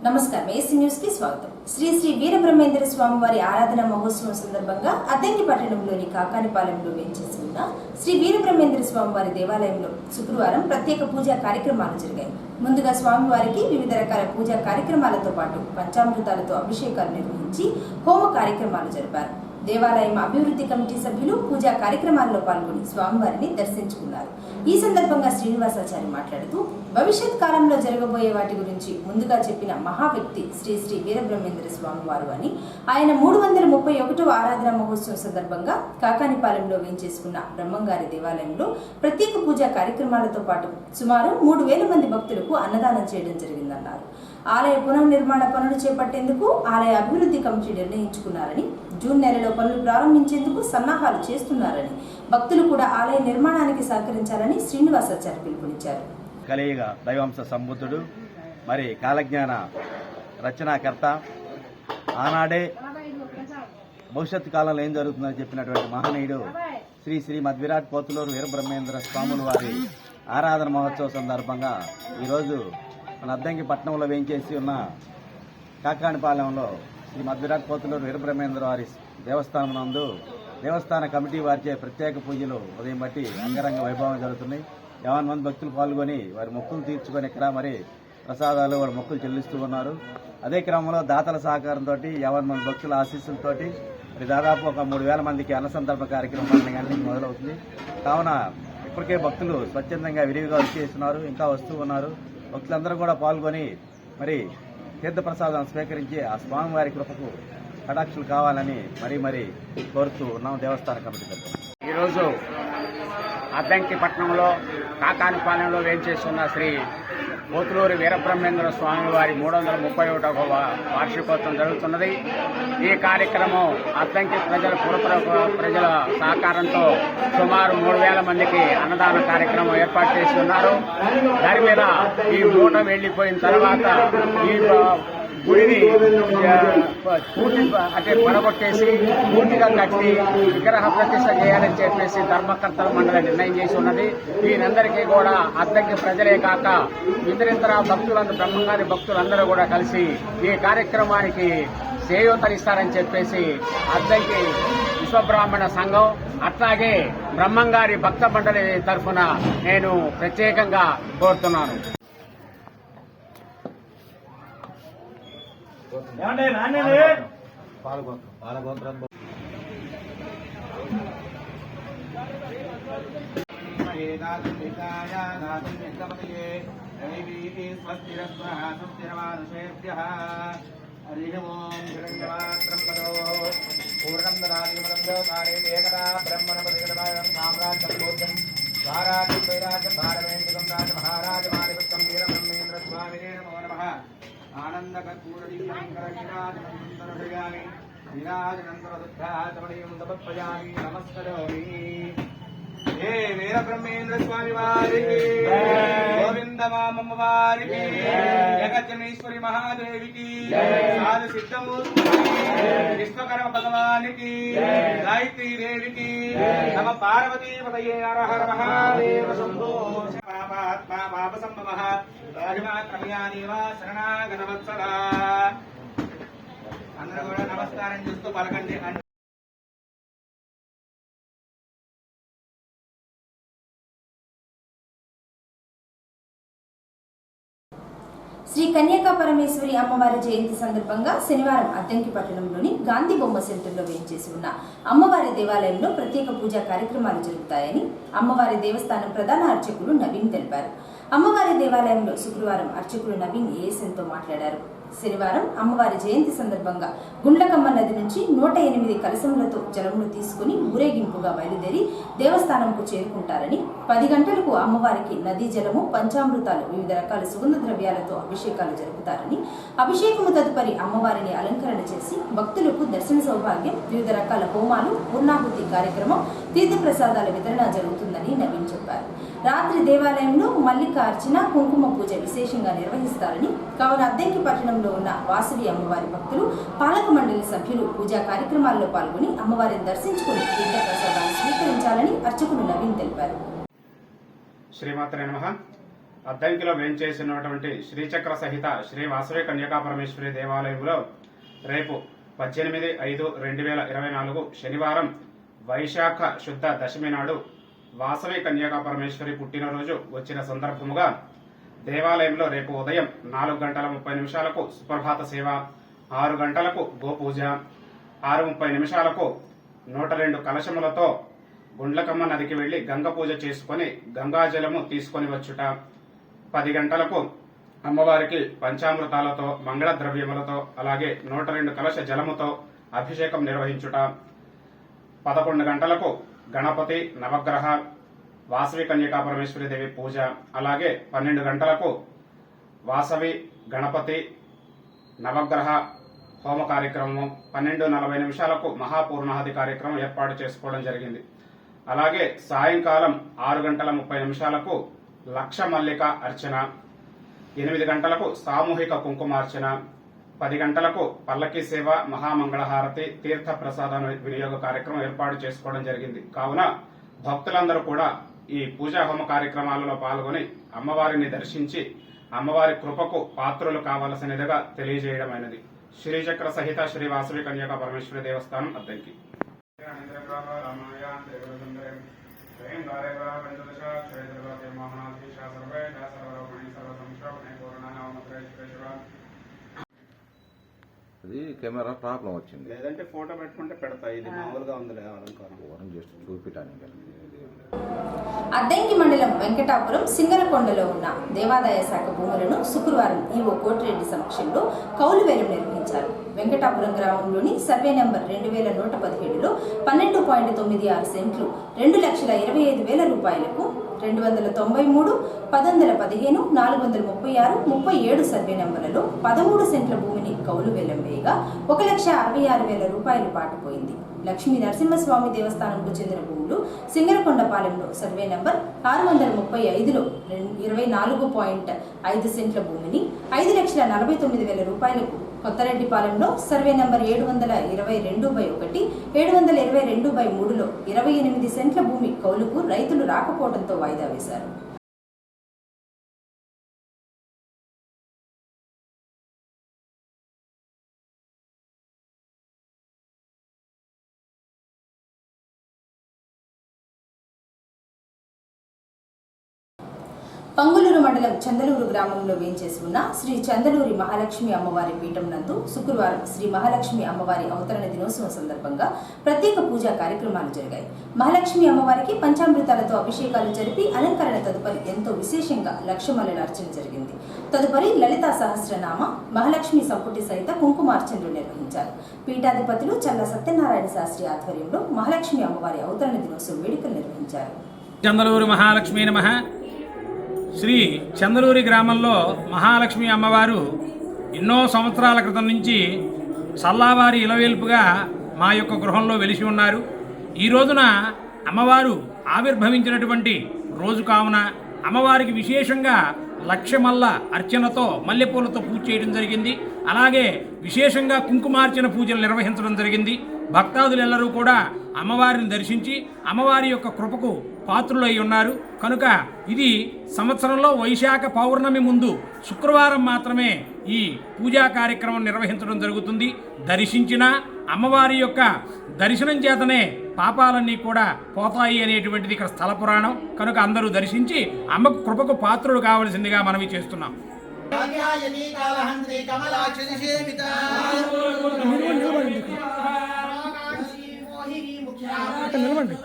నమస్కారం AC news కి స్వాగతం. శ్రీ శ్రీ వీరబ్రహ్మేంద్ర స్వామి వారి ఆరాధన మహోత్సవం సందర్భంగా అద్దంకి పట్టణంలోని కాకానిపాలెంలో వేంచేసి ఉన్న శ్రీ వీరబ్రహ్మేంద్ర స్వామి వారి దేవాలయంలో శుక్రవారం ప్రత్యేక పూజా కార్యక్రమాలు జరిగాయి. ముందుగా స్వామివారికి వివిధ రకాల పూజా కార్యక్రమాలతో పాటు పంచామృతాలతో అభిషేకాలు నిర్వహించి హోమ కార్యక్రమాలు జరిపారు. దేవాలయం అభివృద్ధి కమిటీ సభ్యులు పూజా కార్యక్రమాల్లో పాల్గొని స్వామివారిని దర్శించుకున్నారు. ఈ సందర్భంగా శ్రీనివాసాచారి మాట్లాడుతూ భవిష్యత్ కాలంలో జరగబోయే వాటి గురించి ముందుగా చెప్పిన మహా వ్యక్తి శ్రీ శ్రీ వీరబ్రహ్మేంద్ర స్వామి వారు అని, ఆయన 331వ ఆరాధన మహోత్సవం సందర్భంగా కాకానిపాలెంలో వేంచేసుకున్న బ్రహ్మంగారి దేవాలయంలో ప్రత్యేక పూజా కార్యక్రమాలతో పాటు సుమారు 3000 మంది భక్తులకు అన్నదానం చేయడం జరిగిందన్నారు. ఆలయ పునర్నిర్మాణ పనులు చేపట్టేందుకు ఆలయ అభివృద్ధి కమిటీ నిర్ణయించుకున్నారని, జూన్ నెలలో పనులు ప్రారంభించేందుకు సన్నాహాలు చేస్తున్నారని, భక్తులు కూడా ఆలయ నిర్మాణానికి సహకరించాలని శ్రీనివాసాచారి పిలుపునిచ్చారు. కలియుగ దైవాంశ సంబుద్ధుడు, మరి కాలజ్ఞాన రచనాకర్త, ఆనాడే భవిష్యత్తు కాలంలో ఏం జరుగుతుందని చెప్పినటువంటి మహనీయుడు శ్రీ శ్రీ మధ్విరాట్ పోతులూరు వీరబ్రహ్మేంద్ర స్వాముల వారి ఆరాధన మహోత్సవ సందర్భంగా ఈరోజు మన అద్దంకి పట్టణంలో వేయించేసి ఉన్న కాకానిపాలెంలో శ్రీ మధ్విరాట్ పోతులూరు వీరబ్రహ్మేంద్ర వారి దేవస్థానం నందు దేవస్థాన కమిటీ వారిచే ప్రత్యేక పూజలు ఉదయం బట్టి అంగరంగ వైభవం జరుగుతున్నాయి. 50 మంది భక్తులు పాల్గొని వారి మొక్కులు తీర్చుకొని ఇక్కడ మరి ప్రసాదాలు వారి మొక్కులు చెల్లిస్తూ ఉన్నారు. అదే క్రమంలో దాతల సహకారంతో 50 మంది భక్తుల ఆశీస్సులతోటి మరి దాదాపు ఒక 3000 మందికి అన్నసందర్భ కార్యక్రమం 12 గంటలకు మొదలవుతుంది. కావున ఇప్పటికే భక్తులు స్వచ్ఛందంగా విరివిగా వచ్చేస్తున్నారు, ఇంకా వస్తూ ఉన్నారు. భక్తులందరూ కూడా పాల్గొని మరి తీర్థప్రసాదం స్వీకరించి ఆ స్వామివారి కృపకు కటాక్షలు కావాలని మరీ కోరుతూ ఉన్నాం దేవస్థాన కమిటీ తరఫున. ఈరోజు అద్దంకి పట్టణంలో కాకానిపాలెంలో వేంచేస్తున్న శ్రీ పోతులూరి వీరబ్రహ్మేంద్ర స్వామి వారి 331వ వార్షికోత్సవం జరుగుతున్నది. ఈ కార్యక్రమం అద్దంకి ప్రజల సహకారంతో సుమారు 3000 మందికి అన్నదాన కార్యక్రమం ఏర్పాటు చేసి ఉన్నారు. దాని మీద ఈ మూట వెళ్లిపోయిన తర్వాత ఈ గుడిని పూర్తి అంటే పడగొట్టేసి పూర్తిగా కట్టి విగ్రహ ప్రతిష్ట చేయాలని చెప్పేసి ధర్మకర్తల మండలి నిర్ణయం చేసి ఉన్నది. దీనందరికీ కూడా అద్దంకి ప్రజలే కాక ఇతరితర భక్తులందరూ బ్రహ్మంగారి భక్తులందరూ కూడా కలిసి ఈ కార్యక్రమానికి చేయూతనిస్తారని చెప్పేసి అద్దంకి విశ్వబ్రాహ్మణ సంఘం అట్లాగే బ్రహ్మంగారి భక్త మండలి తరఫున నేను ప్రత్యేకంగా కోరుతున్నాను. నమస్కరోమి. హే వీరబ్రహ్మేంద్ర స్వామి వారికి, గోవింద మామమ్మ వారికి, జగజ్జనేశ్వరి మహాదేవికి, సాధు సిద్ధమూర్తి విశ్వకర్మ భగవానికి, గాయత్రీ దేవికి, నమ పార్వతీ పతయే హర హర మహాదేవ శంభో. పాపాత్మా పాప సంభవ రాజమాత్రమయాదేవ శరణాగత వత్సల. అందరూ కూడా నమస్కారం చేస్తూ పలకండి. శ్రీ కన్యకా పరమేశ్వరి అమ్మవారి జయంతి సందర్భంగా శనివారం అద్దంకి పట్టణంలోని గాంధీ బొమ్మ సెంటర్లో వేయించేసి ఉన్న అమ్మవారి దేవాలయంలో ప్రత్యేక పూజా కార్యక్రమాలు జరుగుతాయని అమ్మవారి దేవస్థానం ప్రధాన అర్చకులు నవీన్ తెలిపారు. అమ్మవారి దేవాలయంలో శుక్రవారం అర్చకులు నవీన్ ఏఎస్ఎన్తో మాట్లాడారు. శనివారం అమ్మవారి జయంతి సందర్భంగా గుండ్లకమ్మ నది నుంచి 108 కలశములతో జలమును తీసుకుని ఊరేగింపుగా బయలుదేరి దేవస్థానంకు చేరుకుంటారని, 10 గంటలకు అమ్మవారికి నదీ జలము, పంచామృతాలు, వివిధ రకాల సుగంధ ద్రవ్యాలతో అభిషేకాలు జరుపుతారని, అభిషేకము తదుపరి అమ్మవారిని అలంకరణ చేసి భక్తులకు దర్శన సౌభాగ్యం, వివిధ రకాల హోమాలు, పూర్ణాహుతి కార్యక్రమం, తీర్థప్రసాదాల వితరణ జరుగుతుందని నవీన్ చెప్పారు. రాత్రి దేవాలయంలో మల్లికార్చన, కుంకుమ పూజ విశేషంగా నిర్వహిస్తారని, కావున అద్దంకి పట్టణంలో ఉన్న వాసవి అమ్మవారి భక్తులు, పాలక మండలి సభ్యులు పూజా కార్యక్రమాల్లో పాల్గొని అమ్మవారిని దర్శించుకుని తీర్థప్రసాదాలు స్వీకరించాలని అర్చకులు నవీన్ తెలిపారు. శ్రీమాత్రే నమః. అద్దంకిలో వేంచేసినటువంటి శ్రీచక్ర సహిత శ్రీ వాసవి కన్యకాపరమేశ్వరి దేవాలయంలో రేపు 18/5/2024 శనివారం వైశాఖ శుద్ధ దశమి నాడు వాసవి కన్యకాపరమేశ్వరి పుట్టినరోజు వచ్చిన సందర్భముగా దేవాలయంలో రేపు ఉదయం 4:30 సుప్రభాత సేవ, 6 గంటలకు గోపూజ, 6:30 102 కలశములతో గుండ్లకమ్మ నదికి వెళ్లి గంగ పూజ చేసుకుని గంగాజలము తీసుకొని వచ్చుట, 10 గంటలకు అమ్మవారికి పంచామృతాలతో మంగళ ద్రవ్యములతో అలాగే 102 కలశ జలముతో అభిషేకం నిర్వహించుట, 11 గంటలకు గణపతి నవగ్రహ వాసవి కన్యకాపరమేశ్వరి దేవి పూజ, అలాగే 12 గంటలకు వాసవి గణపతి నవగ్రహ హోమ కార్యక్రమము, 12:40 మహాపూర్ణాహతి కార్యక్రమం ఏర్పాటు చేసుకోవడం జరిగింది. అలాగే సాయంకాలం 6:30 లక్ష మల్లిక అర్చన, 8 గంటలకు సామూహిక కుంకుమార్చన, 10 గంటలకు పల్లకి సేవ, మహామంగళహారతి, తీర్థ ప్రసాద వినియోగ కార్యక్రమం ఏర్పాటు చేసుకోవడం జరిగింది. కావున భక్తులందరూ కూడా ఈ పూజా హోమ కార్యక్రమాలలో పాల్గొని అమ్మవారిని దర్శించి అమ్మవారి కృపకు పాత్రులు కావలసినదిగా తెలియజేయడమైనది. శ్రీచక్ర సహిత శ్రీ వాసవి కన్యకా పరమేశ్వరి దేవస్థానం అద్దంకి. అది కెమెరా ప్రాబ్లం వచ్చింది, లేదంటే ఫోటో పెట్టుకుంటే పెడతా. ఇది మామూలుగా ఉందిలే అలంకారం, దూరం జస్ట్ చూపించడానికి. అద్దంకి మండలం వెంకటాపురం సింగరకొండలో ఉన్న దేవాదాయ శాఖ భూములను శుక్రవారం ఈవో కోటిరెడ్డి సమక్షంలో కౌలు వేలం నిర్వహించారు. వెంకటాపురం గ్రామంలోని సర్వే నంబర్ 2117లో 12.96 సెంట్లు 2,25,000 రూపాయలకు 293, 1015, 436, 37 సర్వే నంబర్లలో 13 సెంట్ల భూమిని కౌలు వేలం వేయగా 1,66,000 రూపాయలు పాటుపోయింది. లక్ష్మీ నరసింహస్వామి దేవస్థానంకు చెందిన భూములు సింగరకొండపాలెంలో సర్వే నంబర్ 635లో 24.5 సెంట్ల భూమిని 5,49,000 రూపాయలకు, కొత్తరెడ్డిపాలెంలో సర్వే నంబర్ 722/1, 722/3లో 28 సెంట్ల భూమి కౌలుకు రైతులు రాకపోవడంతో వాయిదా వేశారు. పంగులూరు మండలం చందలూరు గ్రామంలో వేంచేసి ఉన్న శ్రీ చందలూరి మహాలక్ష్మి అమ్మవారి పీఠం నందు శుక్రవారం శ్రీ మహాలక్ష్మి అమ్మవారి అవతరణ దినోత్సవం సందర్భంగా ప్రత్యేక పూజా కార్యక్రమాలు జరిగాయి. మహాలక్ష్మి అమ్మవారికి పంచామృతాలతో అభిషేకాలు జరిపి అలంకరణ తదుపరి ఎంతో విశేషంగా లక్షమల్లెల అర్చన జరిగింది. తదుపరి లలితా సహస్రనామ, మహాలక్ష్మి సంపుటి సహిత కుంకుమార్చనలు నిర్వహించారు. పీఠాధిపతులు చల్ల సత్యనారాయణ శాస్త్రి ఆధ్వర్యంలో మహాలక్ష్మి అమ్మవారి అవతరణ దినోత్సవం వేడుకలు నిర్వహించారు. చందలూరు మహాలక్ష్మీ నమః. శ్రీ చందలూరి గ్రామంలో మహాలక్ష్మి అమ్మవారు ఎన్నో సంవత్సరాల క్రితం నుంచి చల్లావారి ఇలవేల్పుగా మా యొక్క గృహంలో వెలిసి ఉన్నారు. ఈ రోజున అమ్మవారు ఆవిర్భవించినటువంటి రోజు కావున అమ్మవారికి విశేషంగా లక్షమల్ల అర్చనతో మల్లెపూలతో పూజ చేయడం జరిగింది. అలాగే విశేషంగా కుంకుమార్చన పూజలు నిర్వహించడం జరిగింది. భక్తాదులెల్లరూ కూడా అమ్మవారిని దర్శించి అమ్మవారి యొక్క కృపకు పాత్రులై ఉన్నారు. కనుక ఇది సంవత్సరంలో వైశాఖ పౌర్ణమి ముందు శుక్రవారం మాత్రమే ఈ పూజా కార్యక్రమం నిర్వహించడం జరుగుతుంది. దర్శించిన అమ్మవారి యొక్క దర్శనం చేతనే పాపాలన్నీ కూడా పోతాయి అనేటువంటిది ఇక్కడ స్థల పురాణం. కనుక అందరూ దర్శించి అమ్మకు కృపకు పాత్రులు కావలసిందిగా మనవి చేస్తున్నాం. నిలవండి.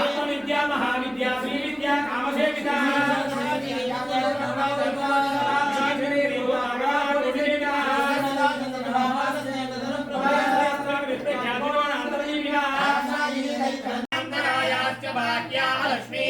ఆత్మవిద్యా మహావిద్యా శ్రీ విద్యా కామసేవిత లక్ష్మీ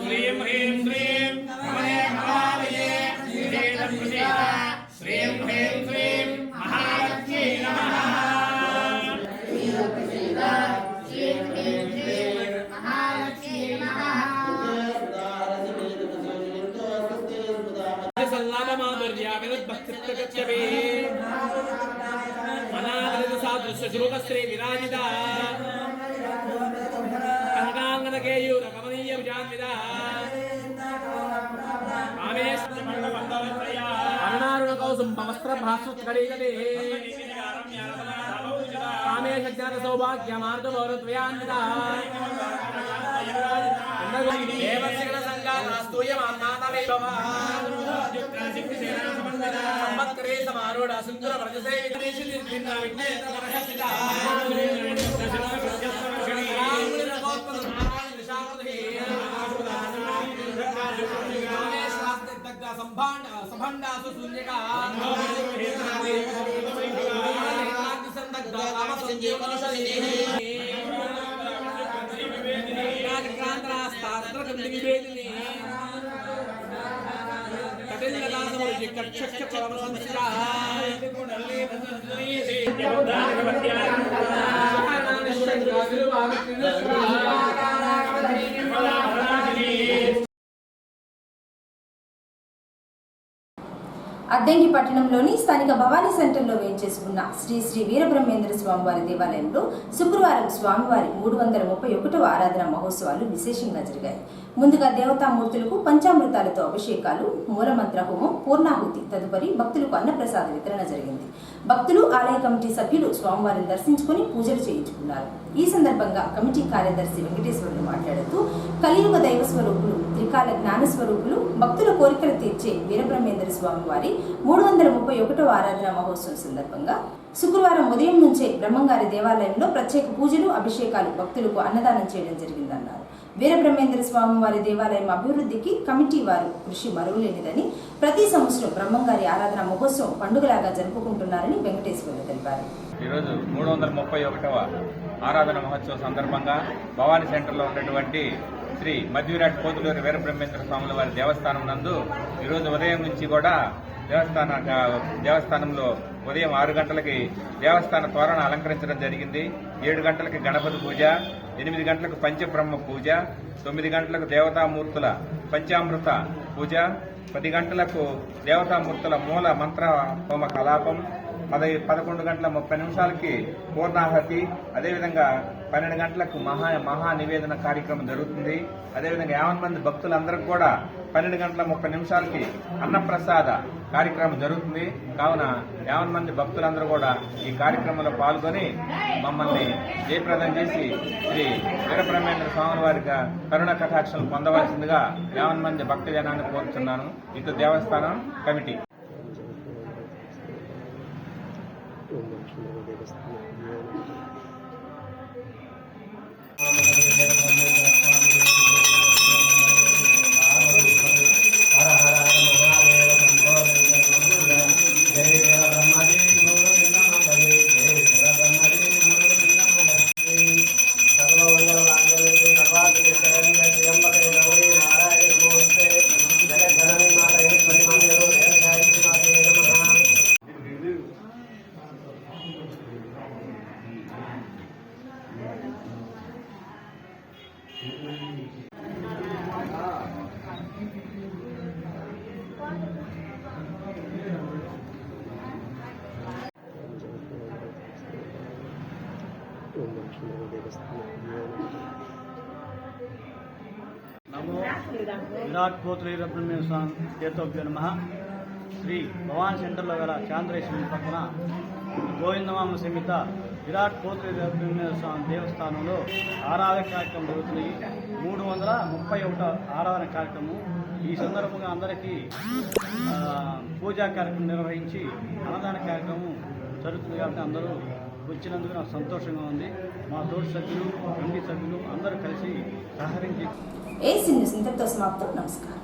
శ్రీం హ్రీం శ్రీం రమణే మహాలయే శ్రీం హ్రీం శ్రీం మహాలక్ష్మీ నమః. శ్రీ విరాజిత కంగాంగన కేయూర కమనీయ విజాన్విత అరుణారుణ కౌసుంభ వస్త్ర భాస్వత్కరీగదే కామేశ జ్ఞాన సౌభాగ్య మార్గభౌరద్వయాన్విత దేవశిఖర సంవత్సరే సమారూఢ సుందర సంభాండాసు శూన్యక అద్దంకి పట్టణంలోని స్థానిక భవానీ సెంటర్లో వేయించేసుకున్న శ్రీ శ్రీ వీరబ్రహ్మేంద్ర స్వామివారి దేవాలయంలో శుక్రవారం స్వామివారి 331వ ఆరాధన మహోత్సవాలు విశేషంగా జరిగాయి. ముందుగా దేవతామూర్తులకు పంచామృతాలతో అభిషేకాలు, మూలమంత్ర హోమం, పూర్ణాహుతి తదుపరి భక్తులకు అన్నప్రసాద వితరణ జరిగింది. భక్తులు, ఆలయ కమిటీ సభ్యులు స్వామివారిని దర్శించుకుని పూజలు చేయించుకున్నారు. ఈ సందర్భంగా కమిటీ కార్యదర్శి వెంకటేశ్వరులు మాట్లాడుతూ కలియుగ దైవ స్వరూపులు, త్రికాల జ్ఞాన స్వరూపులు, భక్తుల కోరికలు తీర్చే వీరబ్రహ్మేంద్ర స్వామి వారి 331వ ఆరాధన మహోత్సవం సందర్భంగా శుక్రవారం ఉదయం నుంచే బ్రహ్మంగారి దేవాలయంలో ప్రత్యేక పూజలు, అభిషేకాలు, భక్తులకు అన్నదానం చేయడం జరిగిందన్నారు. వీరబ్రహ్మేంద్ర స్వామి వారి దేవాలయం అభివృద్ధికి కమిటీ వారు కృషి మరువలేనిదని, ప్రతి సంవత్సరం బ్రహ్మంగారి ఆరాధన మహోత్సవం పండుగలాగా జరుపుకుంటున్నారని వెంకటేశ్వరులు తెలిపారు. ఈరోజు 331వ ఆరాధన మహోత్సవం సందర్భంగా భవానీ సెంటర్లో ఉన్నటువంటి శ్రీ మధ్యవిరాట్ పోతులూరి వీరబ్రహ్మేంద్ర స్వాముల వారి దేవస్థానం నందు ఈరోజు ఉదయం నుంచి కూడా దేవస్థానంలో ఉదయం 6 గంటలకి దేవస్థాన తోరణ అలంకరించడం జరిగింది. 7 గంటలకి గణపతి పూజ, 8 గంటలకు పంచబ్రహ్మ పూజ, 9 గంటలకు దేవతామూర్తుల పంచామృత పూజ, 10 గంటలకు దేవతామూర్తుల మూల మంత్ర హోమ కలాపం, 11 గంటల 30 నిమిషాలకి పూర్ణాహతి, అదేవిధంగా 12 గంటలకు మహా నివేదన కార్యక్రమం జరుగుతుంది. అదేవిధంగా 50 మంది భక్తులందరికీ కూడా 12 గంటల 30 నిమిషాలకి అన్నప్రసాద కార్యక్రమం జరుగుతుంది. కావున 50 మంది భక్తులందరూ కూడా ఈ కార్యక్రమంలో పాల్గొని మమ్మల్ని జయప్రదం చేసి శ్రీ వీరబ్రహ్మేంద్ర స్వామి వారి కరుణ కటాక్షలు పొందవలసిందిగా 50 మంది భక్త జనాన్ని కోరుతున్నాను. ఇటు దేవస్థానం కమిటీ. నమో విరాట్ పోతులూరి వీరబ్రహ్మేంద్ర స్వామి తీర్థోభ్యో నమః. శ్రీ భవానీ సెంటర్లో గల చాంద్రేశ్వరి పక్కన గోవిందమామ సమిత విరాట్ పోతులూరి వీరబ్రహ్మేంద్ర స్వామి దేవస్థానంలో ఆరాధన కార్యక్రమం జరుగుతున్నాయి. 331 ఆరాధన కార్యక్రమం. ఈ సందర్భంగా అందరికీ పూజా కార్యక్రమం నిర్వహించి అన్నదాన కార్యక్రమం జరుగుతుంది. కాబట్టి అందరూ వచ్చినందుకు నాకు సంతోషంగా ఉంది. మా తోటి సభ్యులు, కమిటీ సభ్యులు అందరూ కలిసి సహకరించి ఏసీ న్యూస్ ఇంతటితో సమాప్తం. నమస్కారం.